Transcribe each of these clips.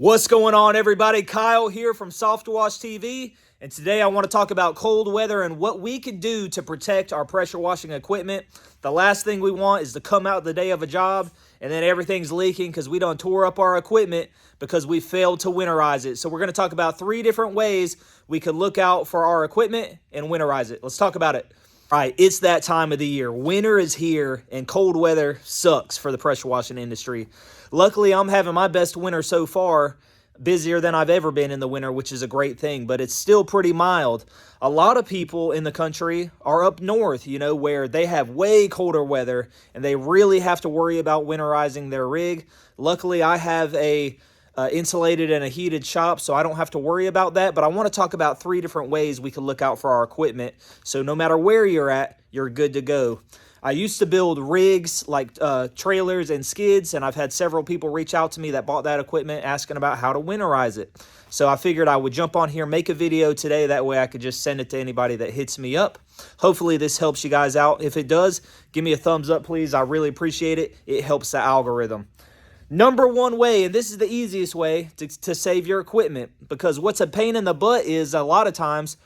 What's going on, everybody? Kyle here from Softwash TV, and today I want to talk about cold weather and what we can do to protect our pressure washing equipment. The last thing we want is to come out the day of a job and then everything's leaking because we done tore up our equipment because we failed to winterize it. So we're going to talk about 3 different ways we could look out for our equipment and winterize it. Let's talk about it. All right, it's that time of the year. Winter is here, and cold weather sucks for the pressure washing industry. Luckily, I'm having my best winter so far, busier than I've ever been in the winter, which is a great thing, but it's still pretty mild. A lot of people in the country are up north, where they have way colder weather, and they really have to worry about winterizing their rig. Luckily, I have a insulated and a heated shop, so I don't have to worry about that. But I want to talk about 3 different ways we can look out for our equipment, so no matter where you're at, you're good to go. I used to build rigs like trailers and skids, and I've had several people reach out to me that bought that equipment asking about how to winterize it. So I figured I would jump on here, make a video today, that way I could just send it to anybody that hits me up. Hopefully this helps you guys out. If it does, give me a thumbs up, please. I really appreciate it. It helps the algorithm. Number 1 way, and this is the easiest way to save your equipment, because what's a pain in the butt is a lot of times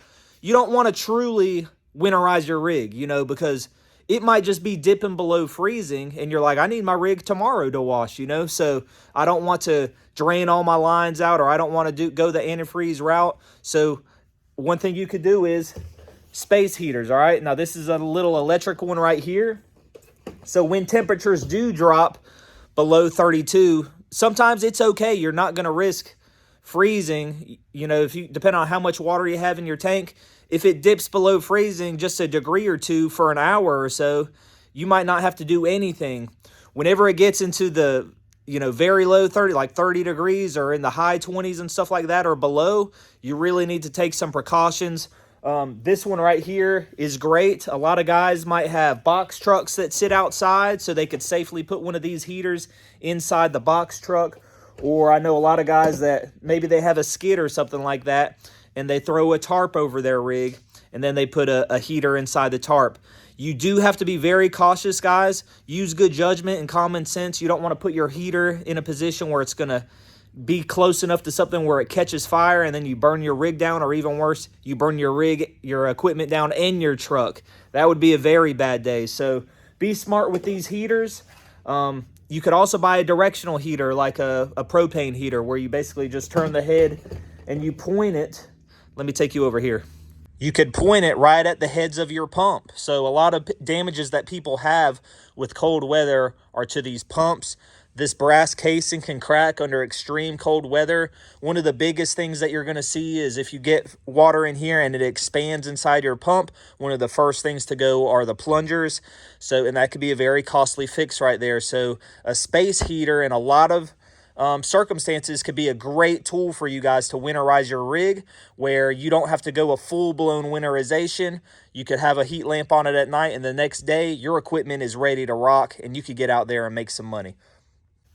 you don't want to truly winterize your rig, because it might just be dipping below freezing and you're like, I need my rig tomorrow to wash, so I don't want to drain all my lines out, or I don't want to go the antifreeze route. So one thing you could do is space heaters. All right, now this is a little electric one right here. So when temperatures do drop below 32, sometimes it's okay. You're not going to risk freezing. If you depend on how much water you have in your tank, if it dips below freezing just a degree or 2 for an hour or so, you might not have to do anything. Whenever it gets into the very low 30, like 30 degrees, or in the high 20s and stuff like that, or below, you really need to take some precautions. This one right here is great. A lot of guys might have box trucks that sit outside, so they could safely put one of these heaters inside the box truck. Or I know a lot of guys that maybe they have a skid or something like that, and they throw a tarp over their rig, and then they put a heater inside the tarp. You do have to be very cautious, guys. Use good judgment and common sense. You don't want to put your heater in a position where it's going to be close enough to something where it catches fire and then you burn your rig down, or even worse, you burn your equipment down and your truck. That would be a very bad day. So be smart with these heaters. You could also buy a directional heater, like a propane heater, where you basically just turn the head and you point it. Let me take you over here. You could point it right at the heads of your pump. So a lot of damages that people have with cold weather are to these pumps. This brass casing can crack under extreme cold weather. One of the biggest things that you're going to see is if you get water in here and it expands inside your pump, one of the first things to go are the plungers. And that could be a very costly fix right there. So a space heater in a lot of circumstances could be a great tool for you guys to winterize your rig, where you don't have to go a full-blown winterization. You could have a heat lamp on it at night, and the next day your equipment is ready to rock, and you could get out there and make some money.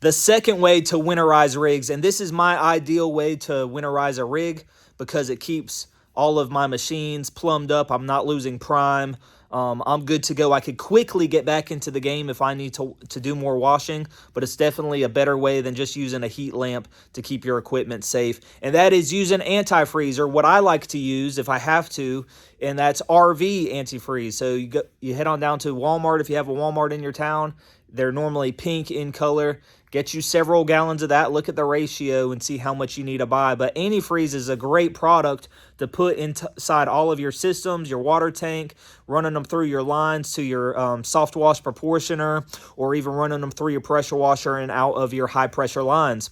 The second way to winterize rigs, and this is my ideal way to winterize a rig because it keeps all of my machines plumbed up. I'm not losing prime. I'm good to go. I could quickly get back into the game if I need to do more washing, but it's definitely a better way than just using a heat lamp to keep your equipment safe. And that is using Antifreezer, what I like to use if I have to, and that's RV antifreeze. So you head on down to Walmart if you have a Walmart in your town. They're normally pink in color. Get you several gallons of that. Look at the ratio and see how much you need to buy. But antifreeze is a great product to put inside all of your systems, your water tank, running them through your lines to your soft wash proportioner, or even running them through your pressure washer and out of your high pressure lines.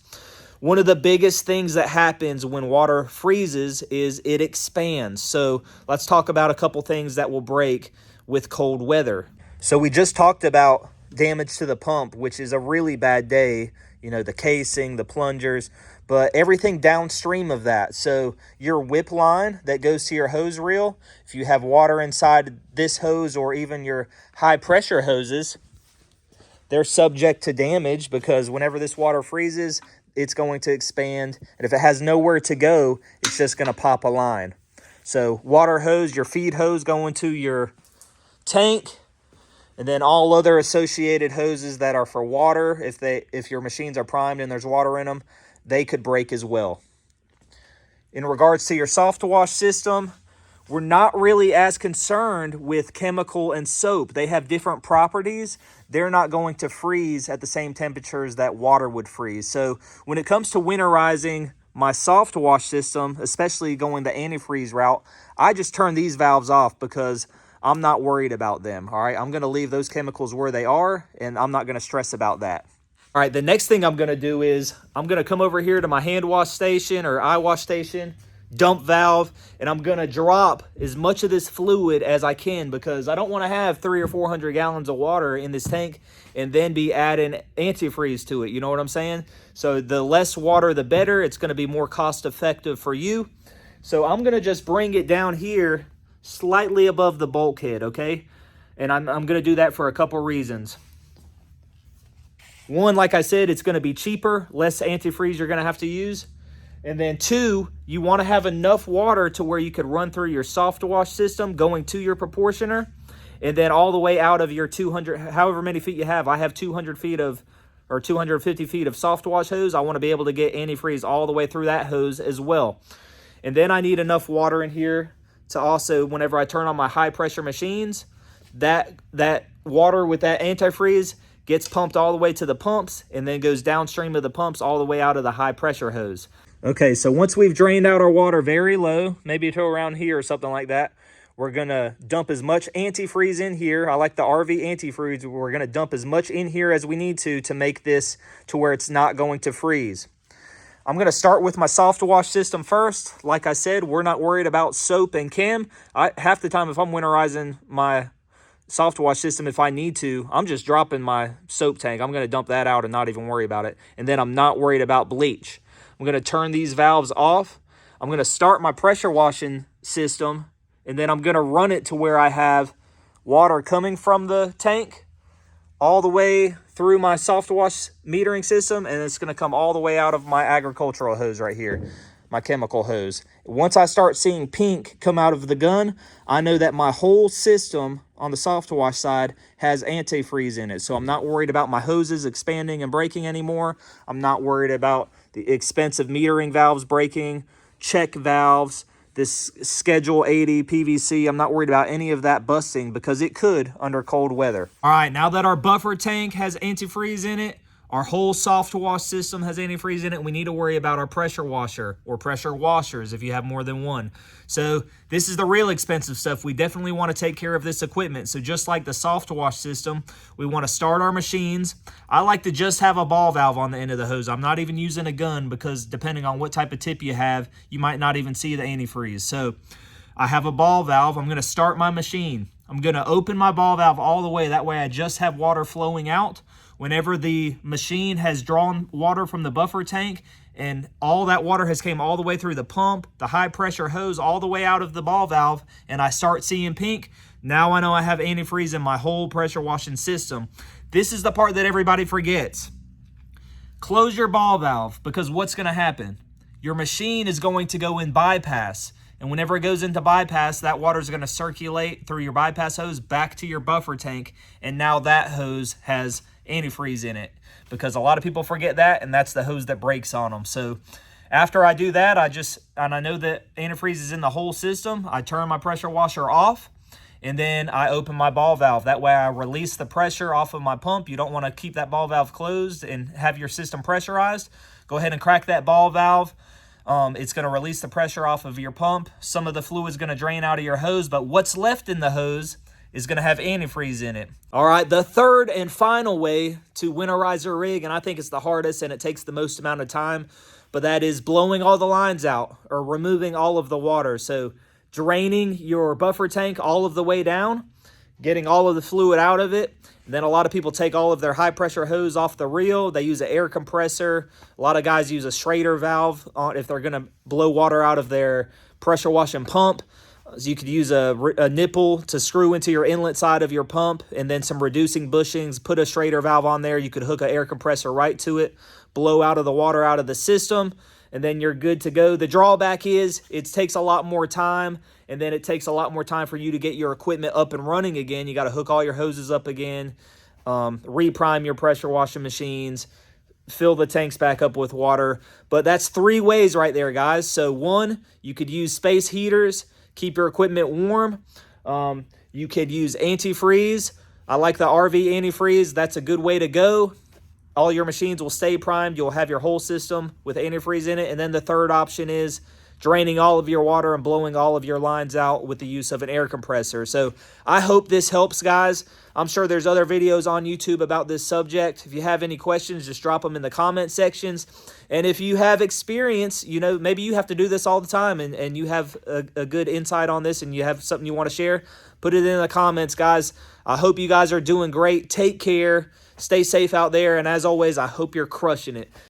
One of the biggest things that happens when water freezes is it expands. So let's talk about a couple things that will break with cold weather. So we just talked about damage to the pump, which is a really bad day, the casing, the plungers, but everything downstream of that. So your whip line that goes to your hose reel, if you have water inside this hose or even your high pressure hoses, they're subject to damage because whenever this water freezes, it's going to expand. And if it has nowhere to go, it's just going to pop a line. So water hose, your feed hose going to your tank, and then all other associated hoses that are for water, if your machines are primed and there's water in them, they could break as well. In regards to your soft wash system, we're not really as concerned with chemical and soap. They have different properties. They're not going to freeze at the same temperatures that water would freeze. So when it comes to winterizing my soft wash system, especially going the antifreeze route, I just turn these valves off because I'm not worried about them. All right, I'm going to leave those chemicals where they are, and I'm not going to stress about that. All right, the next thing I'm going to do is I'm going to come over here to my hand wash station or eye wash station, dump valve, and I'm going to drop as much of this fluid as I can because I don't want to have 300 or 400 gallons of water in this tank and then be adding antifreeze to it. You know what I'm saying? So the less water, the better. It's going to be more cost effective for you. So I'm going to just bring it down here slightly above the bulkhead, okay? And I'm going to do that for a couple reasons. One, like I said, it's going to be cheaper, less antifreeze you're going to have to use. And then two, you want to have enough water to where you could run through your soft wash system going to your proportioner and then all the way out of your 200, however many feet you have. I have 200 feet of, or 250 feet of soft wash hose. I want to be able to get antifreeze all the way through that hose as well. And then I need enough water in here to also, whenever I turn on my high pressure machines, that water with that antifreeze gets pumped all the way to the pumps and then goes downstream of the pumps all the way out of the high pressure hose. Okay, so once we've drained out our water very low, maybe to around here or something like that, we're going to dump as much antifreeze in here. I like the RV antifreeze. We're going to dump as much in here as we need to make this to where it's not going to freeze. I'm going to start with my soft wash system first. Like I said, we're not worried about soap and chem. Half the time if I'm winterizing my soft wash system, if I need to, I'm just dropping my soap tank. I'm going to dump that out and not even worry about it. And then I'm not worried about bleach. I'm going to turn these valves off. I'm going to start my pressure washing system, and then I'm going to run it to where I have water coming from the tank all the way through my soft wash metering system, and it's going to come all the way out of my agricultural hose right here, my chemical hose. Once I start seeing pink come out of the gun, I know that my whole system on the soft wash side has antifreeze in it. So I'm not worried about my hoses expanding and breaking anymore. I'm not worried about the expensive metering valves breaking, check valves, this Schedule 80 PVC. I'm not worried about any of that busting because it could under cold weather. All right, now that our buffer tank has antifreeze in it, our whole soft wash system has antifreeze in it, we need to worry about our pressure washer or pressure washers if you have more than one. So this is the real expensive stuff. We definitely want to take care of this equipment. So just like the soft wash system, we want to start our machines. I like to just have a ball valve on the end of the hose. I'm not even using a gun because depending on what type of tip you have, you might not even see the antifreeze. So I have a ball valve. I'm going to start my machine. I'm going to open my ball valve all the way. That way I just have water flowing out. Whenever the machine has drawn water from the buffer tank and all that water has came all the way through the pump, the high pressure hose, all the way out of the ball valve, and I start seeing pink, now I know I have antifreeze in my whole pressure washing system. This is the part that everybody forgets. Close your ball valve because what's going to happen? Your machine is going to go in bypass. And whenever it goes into bypass, that water is going to circulate through your bypass hose back to your buffer tank. And now that hose has antifreeze in it because a lot of people forget that, and that's the hose that breaks on them. So after I do that, I know that antifreeze is in the whole system. I turn my pressure washer off, and then I open my ball valve. That way I release the pressure off of my pump. You don't want to keep that ball valve closed and have your system pressurized. Go ahead and crack that ball valve. It's going to release the pressure off of your pump. Some of the fluid is going to drain out of your hose, but what's left in the hose is going to have antifreeze in it. All right, the third and final way to winterize your rig, and I think it's the hardest and it takes the most amount of time, but that is blowing all the lines out or removing all of the water. So draining your buffer tank all of the way down, getting all of the fluid out of it. And then a lot of people take all of their high pressure hose off the reel. They use an air compressor. A lot of guys use a Schrader valve if they're going to blow water out of their pressure washing pump. So you could use a nipple to screw into your inlet side of your pump and then some reducing bushings, put a Schrader valve on there. You could hook an air compressor right to it, blow out of the water out of the system, and then you're good to go. The drawback is it takes a lot more time, and then it takes a lot more time for you to get your equipment up and running again. You got to hook all your hoses up again, reprime your pressure washing machines, fill the tanks back up with water. But that's 3 ways right there, guys. So 1, you could use space heaters, keep your equipment warm. You could use antifreeze. I like the RV antifreeze. That's a good way to go. All your machines will stay primed. You'll have your whole system with antifreeze in it. And then the third option is draining all of your water and blowing all of your lines out with the use of an air compressor. So I hope this helps, guys. I'm sure there's other videos on YouTube about this subject. If you have any questions, just drop them in the comment sections. And if you have experience, you know, maybe you have to do this all the time and you have a good insight on this and you have something you want to share, put it in the comments, guys. I hope you guys are doing great. Take care. Stay safe out there. And as always, I hope you're crushing it.